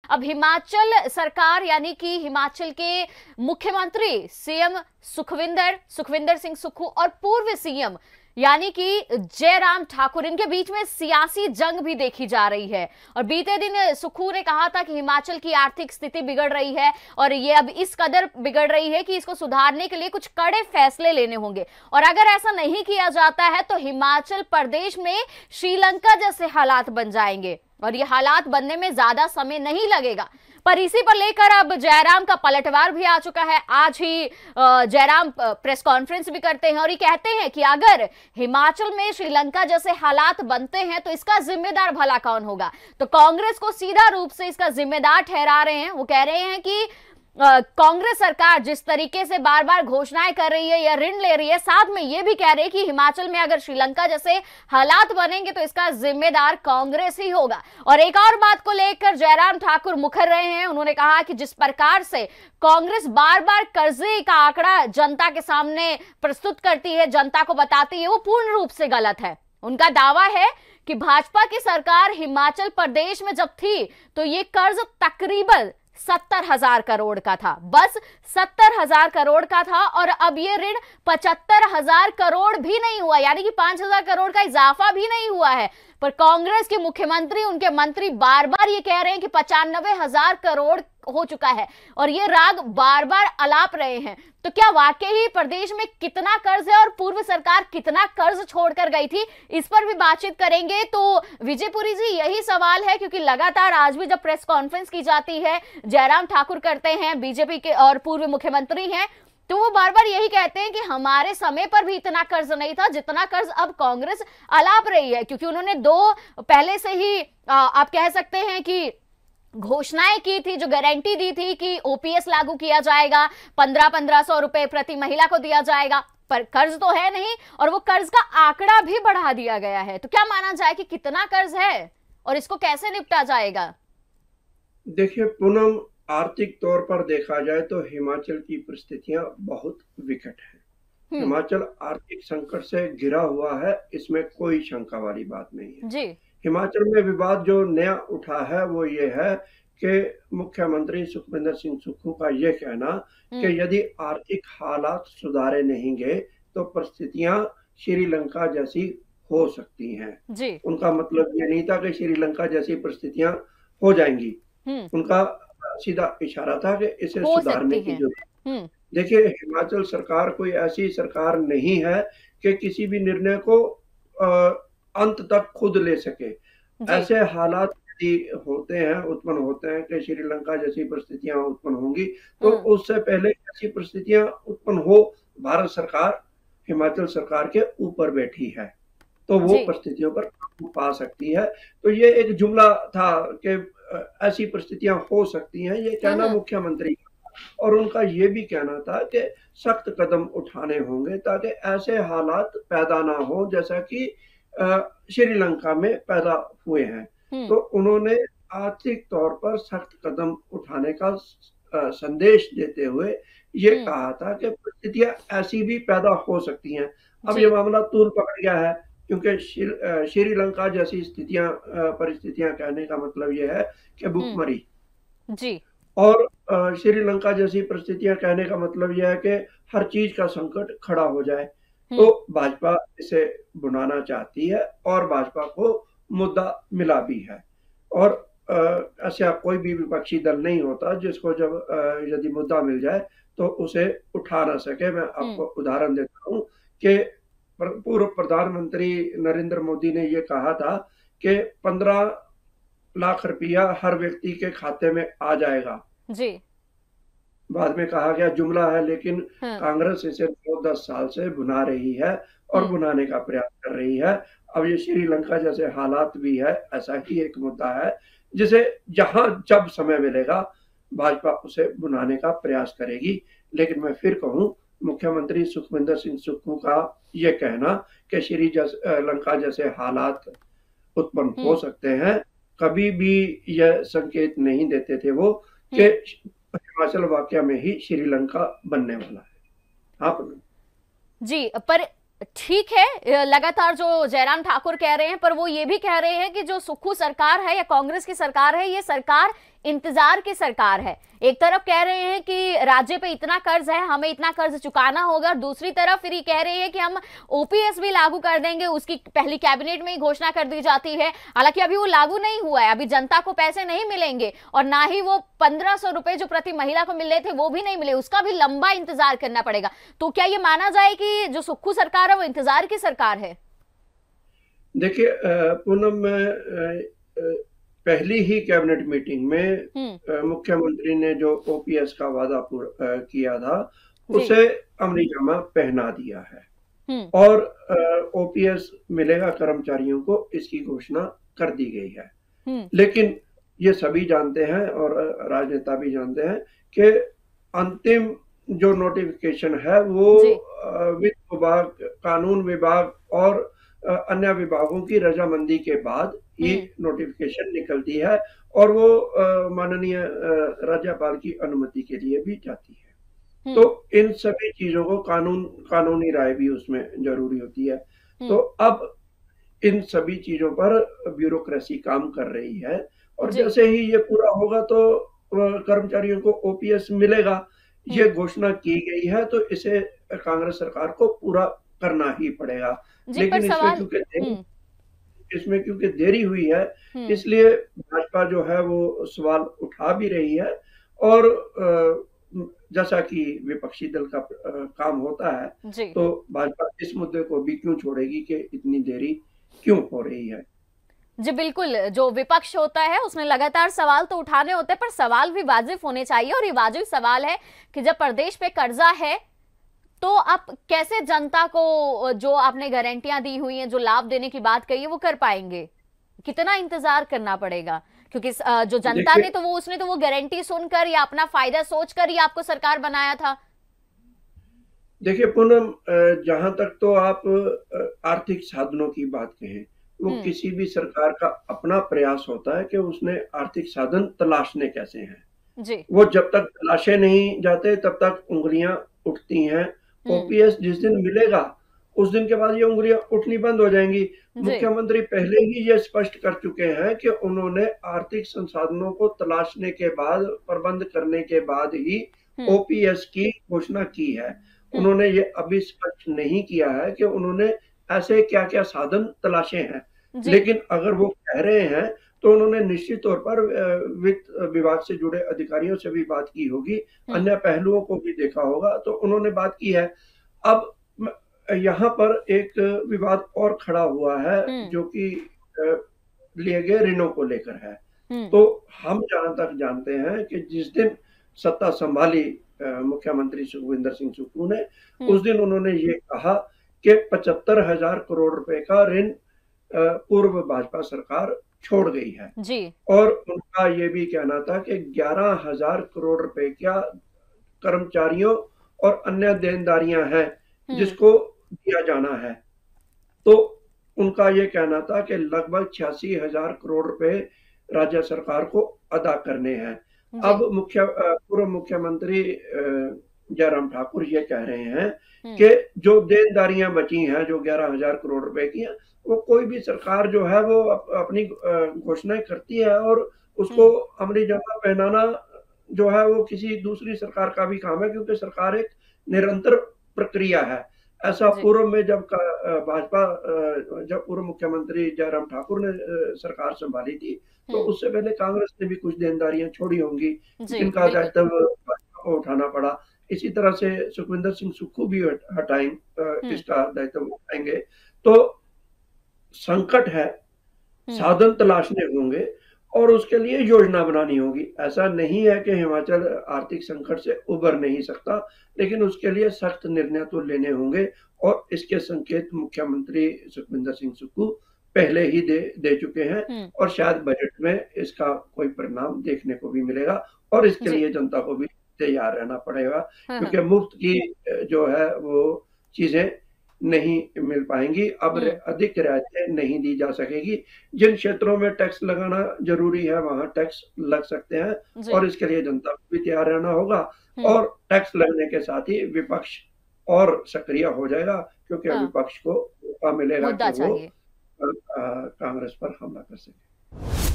अब हिमाचल सरकार यानी कि हिमाचल के मुख्यमंत्री सीएम सुखविंदर सिंह सुक्खू और पूर्व सीएम यानी कि जयराम ठाकुर, इनके बीच में सियासी जंग भी देखी जा रही है। और बीते दिन सुक्खू ने कहा था कि हिमाचल की आर्थिक स्थिति बिगड़ रही है और ये अब इस कदर बिगड़ रही है कि इसको सुधारने के लिए कुछ कड़े फैसले लेने होंगे, और अगर ऐसा नहीं किया जाता है तो हिमाचल प्रदेश में श्रीलंका जैसे हालात बन जाएंगे और ये हालात बनने में ज्यादा समय नहीं लगेगा। पर इसी पर लेकर अब जयराम का पलटवार भी आ चुका है। आज ही जयराम प्रेस कॉन्फ्रेंस भी करते हैं और ये कहते हैं कि अगर हिमाचल में श्रीलंका जैसे हालात बनते हैं तो इसका जिम्मेदार भला कौन होगा। तो कांग्रेस को सीधा रूप से इसका जिम्मेदार ठहरा रहे हैं। वो कह रहे हैं कि कांग्रेस सरकार जिस तरीके से बार बार घोषणाएं कर रही है या ऋण ले रही है, साथ में ये भी कह रहे हैं कि हिमाचल में अगर श्रीलंका जैसे हालात बनेंगे तो इसका जिम्मेदार कांग्रेस ही होगा। और एक और बात को लेकर जयराम ठाकुर मुखर रहे हैं। उन्होंने कहा कि जिस प्रकार से कांग्रेस बार बार कर्जे का आंकड़ा जनता के सामने प्रस्तुत करती है, जनता को बताती है, वो पूर्ण रूप से गलत है। उनका दावा है कि भाजपा की सरकार हिमाचल प्रदेश में जब थी तो ये कर्ज तकरीबन 70,000 करोड़ का था, बस 70,000 करोड़ का था, और अब ये ऋण 75,000 करोड़ भी नहीं हुआ, यानी कि 5,000 करोड़ का इजाफा भी नहीं हुआ है। पर कांग्रेस के मुख्यमंत्री, उनके मंत्री बार बार ये कह रहे हैं कि 95,000 करोड़ हो चुका है और ये राग बार बार अलाप रहे हैं। तो क्या वाकई ही प्रदेश में कितना कर्ज है और पूर्व सरकार कितना कर्ज छोड़कर गई थी, इस पर भी बातचीत करेंगे। तो विजयपुरी जी, यही सवाल है क्योंकि लगातार आज भी जब प्रेस कॉन्फ्रेंस की जाती है, जयराम ठाकुर करते हैं, बीजेपी के और पूर्व मुख्यमंत्री हैं, तो वो बार बार यही कहते हैं कि हमारे समय पर भी इतना कर्ज नहीं था जितना कर्ज अब कांग्रेस अलाप रही है, क्योंकि उन्होंने पहले से ही आप कह सकते हैं कि घोषणाएं की थी, जो गारंटी दी थी कि ओपीएस लागू किया जाएगा, 1500 रुपए प्रति महिला को दिया जाएगा, पर कर्ज तो है नहीं और वो कर्ज का आंकड़ा भी बढ़ा दिया गया है। तो क्या माना जाए कि कितना कर्ज है और इसको कैसे निपटा जाएगा? देखिए पूनम, आर्थिक तौर पर देखा जाए तो हिमाचल की परिस्थितियां बहुत विकट हैं। हिमाचल आर्थिक संकट से घिरा हुआ है, इसमें कोई शंका वाली बात नहीं है जी। हिमाचल में विवाद जो नया उठा है वो ये है कि मुख्यमंत्री सुखविंदर सिंह सुक्खू का ये कहना कि यदि आर्थिक हालात सुधारे नहीं गए तो परिस्थितियां श्रीलंका जैसी हो सकती हैं। जी। उनका मतलब ये नहीं था कि श्रीलंका जैसी परिस्थितियां हो जाएंगी, उनका सीधा इशारा था कि इसे सुधारने की जरूरत। देखिए, हिमाचल सरकार कोई ऐसी सरकार नहीं है कि किसी भी निर्णय को अंत तक खुद ले सके। ऐसे हालात यदि होते हैं, उत्पन्न होते हैं कि श्रीलंका जैसी परिस्थितियां उत्पन्न होंगी, तो उससे पहले ऐसी परिस्थितियां उत्पन्न हो, भारत सरकार हिमाचल सरकार के ऊपर बैठी है तो वो परिस्थितियों पर काबू पा सकती है। तो ये एक जुमला था कि ऐसी परिस्थितियां हो सकती हैं, ये कहना मुख्यमंत्री का, और उनका ये भी कहना था कि सख्त कदम उठाने होंगे ताकि ऐसे हालात पैदा ना हो जैसा कि श्रीलंका में पैदा हुए हैं। तो उन्होंने आर्थिक तौर पर सख्त कदम उठाने का संदेश देते हुए ये कहा था कि परिस्थितियां ऐसी भी पैदा हो सकती हैं। अब ये मामला तूल पकड़ गया है क्योंकि श्रीलंका जैसी परिस्थितियां कहने का मतलब यह है कि भूखमरी जी, और श्रीलंका जैसी परिस्थितियां कहने का मतलब यह है कि हर चीज का संकट खड़ा हो जाए। तो भाजपा इसे बुनाना चाहती है और भाजपा को मुद्दा मिला भी है, और ऐसा कोई भी विपक्षी दल नहीं होता जिसको जब यदि मुद्दा मिल जाए तो उसे उठा ना सके। मैं आपको उदाहरण देता हूँ कि पूर्व प्रधानमंत्री नरेंद्र मोदी ने ये कहा था कि 15 लाख रुपया हर व्यक्ति के खाते में आ जाएगा जी। बाद में कहा गया जुमला है, लेकिन कांग्रेस इसे 9-10 साल से बुना रही है और बुनाने का प्रयास कर रही है। अब ये श्रीलंका जैसे हालात भी है, ऐसा ही एक मुद्दा है जिसे जहां जब समय मिलेगा भाजपा उसे बुनाने का प्रयास करेगी। लेकिन मैं फिर कहूं, मुख्यमंत्री सुखविंदर सिंह सुक्खू का ये कहना कि श्रीलंका जैसे हालात उत्पन्न हो सकते हैं, कभी भी यह संकेत नहीं देते थे वो कि हिमाचल वाकया में ही श्रीलंका बनने वाला है। हाँ जी, पर ठीक है, लगातार जो जयराम ठाकुर कह रहे हैं, पर वो ये भी कह रहे हैं कि जो सुक्खू सरकार है या कांग्रेस की सरकार है, ये सरकार इंतजार की सरकार है। एक तरफ कह रहे हैं कि राज्य पे इतना कर्ज है, हमें इतना कर्ज चुकाना होगा, दूसरी तरफ फिर ये कह रहे हैं कि हम ओपीएस भी लागू कर देंगे, उसकी पहली कैबिनेट में ही घोषणा कर दी जाती है। हालांकि अभी वो लागू नहीं हुआ है, अभी जनता को पैसे नहीं मिलेंगे और ना ही वो 1500 रुपए जो प्रति महिला को मिल रहे थे वो भी नहीं मिले, उसका भी लंबा इंतजार करना पड़ेगा। तो क्या ये माना जाए कि जो सुक्खू सरकार है वो इंतजार की सरकार है? देखिए पूनम, पहली ही कैबिनेट मीटिंग में मुख्यमंत्री ने जो ओपीएस का वादा किया था उसे अमलीजामा पहना दिया है और ओपीएस मिलेगा कर्मचारियों को, इसकी घोषणा कर दी गई है। लेकिन ये सभी जानते हैं और राजनेता भी जानते हैं कि अंतिम जो नोटिफिकेशन है वो वित्त विभाग, कानून विभाग और अन्य विभागों की रजामंदी के बाद ये नोटिफिकेशन निकलती है और वो माननीय राज्यपाल की अनुमति के लिए भी जाती है। तो इन सभी चीजों को कानूनी राय भी उसमें जरूरी होती है। तो अब इन सभी चीजों पर ब्यूरोक्रेसी काम कर रही है और जैसे ही ये पूरा होगा तो कर्मचारियों को ओपीएस मिलेगा, ये घोषणा की गई है, तो इसे कांग्रेस सरकार को पूरा करना ही पड़ेगा। लेकिन इसमें क्योंकि देरी हुई है, इसलिए भाजपा जो है वो सवाल उठा भी रही है और जैसा कि विपक्षी दल का काम होता है, तो भाजपा इस मुद्दे को भी क्यों छोड़ेगी कि इतनी देरी क्यों हो रही है। जी बिल्कुल, जो विपक्ष होता है उसमें लगातार सवाल तो उठाने होते हैं, पर सवाल भी वाजिब होने चाहिए। और ये वाजिब सवाल है कि जब प्रदेश पे कर्जा है तो आप कैसे जनता को जो आपने गारंटियां दी हुई हैं, जो लाभ देने की बात कही है, वो कर पाएंगे? कितना इंतजार करना पड़ेगा? क्योंकि जो जनता ने तो उसने तो वो गारंटी सुनकर या अपना फायदा सोचकर ही आपको सरकार बनाया था। देखिए पूनम, जहां तक तो आप आर्थिक साधनों की बात कहें, वो किसी भी सरकार का अपना प्रयास होता है कि उसने आर्थिक साधन तलाशने कैसे हैं जी। वो जब तक तलाशे नहीं जाते तब तक उंगलियां उठती हैं। ओपीएस जिस दिन मिलेगा उस दिन के बाद ये उंगलियां उठनी बंद हो जाएंगी। मुख्यमंत्री पहले ही ये स्पष्ट कर चुके हैं कि उन्होंने आर्थिक संसाधनों को तलाशने के बाद, प्रबंध करने के बाद ही ओपीएस की घोषणा की है। उन्होंने ये अभी स्पष्ट नहीं किया है कि उन्होंने ऐसे क्या क्या साधन तलाशे हैं, लेकिन अगर वो कह रहे हैं तो उन्होंने निश्चित तौर पर वित्त विभाग से जुड़े अधिकारियों से भी बात की होगी, अन्य पहलुओं को भी देखा होगा, तो उन्होंने बात की है। अब यहाँ पर एक विवाद और खड़ा हुआ है जो कि लिए गए ऋणों को लेकर है। तो हम जहां तक जानते हैं कि जिस दिन सत्ता संभाली मुख्यमंत्री सुखविंदर सिंह सुक्खू ने, उस दिन उन्होंने ये कहा कि 75,000 करोड़ रुपए का ऋण पूर्व भाजपा सरकार छोड़ गई है जी। और उनका ये भी कहना था कि 11,000 करोड़ रुपए क्या कर्मचारियों और अन्य देनदारियां हैं जिसको दिया जाना है। तो उनका ये कहना था कि लगभग 86,000 करोड़ रुपए राज्य सरकार को अदा करने हैं। अब पूर्व मुख्यमंत्री जयराम ठाकुर ये कह रहे हैं कि जो देनदारियां बची हैं, जो 11,000 करोड़ रुपए की हैं, वो कोई भी सरकार जो है वो अपनी घोषणाएं करती है और उसको अमलीजामा पहनाना जो है वो किसी दूसरी सरकार का भी काम है, क्योंकि सरकार एक निरंतर प्रक्रिया है। ऐसा पूर्व में जब पूर्व मुख्यमंत्री जयराम ठाकुर ने सरकार संभाली थी, तो उससे पहले कांग्रेस ने भी कुछ देनदारियां छोड़ी होंगी जिनका दायित्व उठाना पड़ा। इसी तरह से सुखविंदर सिंह सुक्खू भी इसका दायित्व उठाएंगे। तो संकट है, साधन तलाशने होंगे और उसके लिए योजना बनानी होगी। ऐसा नहीं है कि हिमाचल आर्थिक संकट से उबर नहीं सकता, लेकिन उसके लिए सख्त निर्णय तो लेने होंगे और इसके संकेत मुख्यमंत्री सुखविंदर सिंह सुक्खू पहले ही दे चुके हैं और शायद बजट में इसका कोई परिणाम देखने को भी मिलेगा और इसके लिए जनता को भी तैयार रहना पड़ेगा, क्योंकि मुफ्त की जो है वो चीजें नहीं मिल पाएंगी। अब अधिक रियायतें नहीं दी जा सकेगी। जिन क्षेत्रों में टैक्स लगाना जरूरी है वहां टैक्स लग सकते हैं और इसके लिए जनता को भी तैयार रहना होगा। और टैक्स लगने के साथ ही विपक्ष और सक्रिय हो जाएगा, क्योंकि विपक्ष को मौका मिलेगा कि वो कांग्रेस पर हमला कर सके।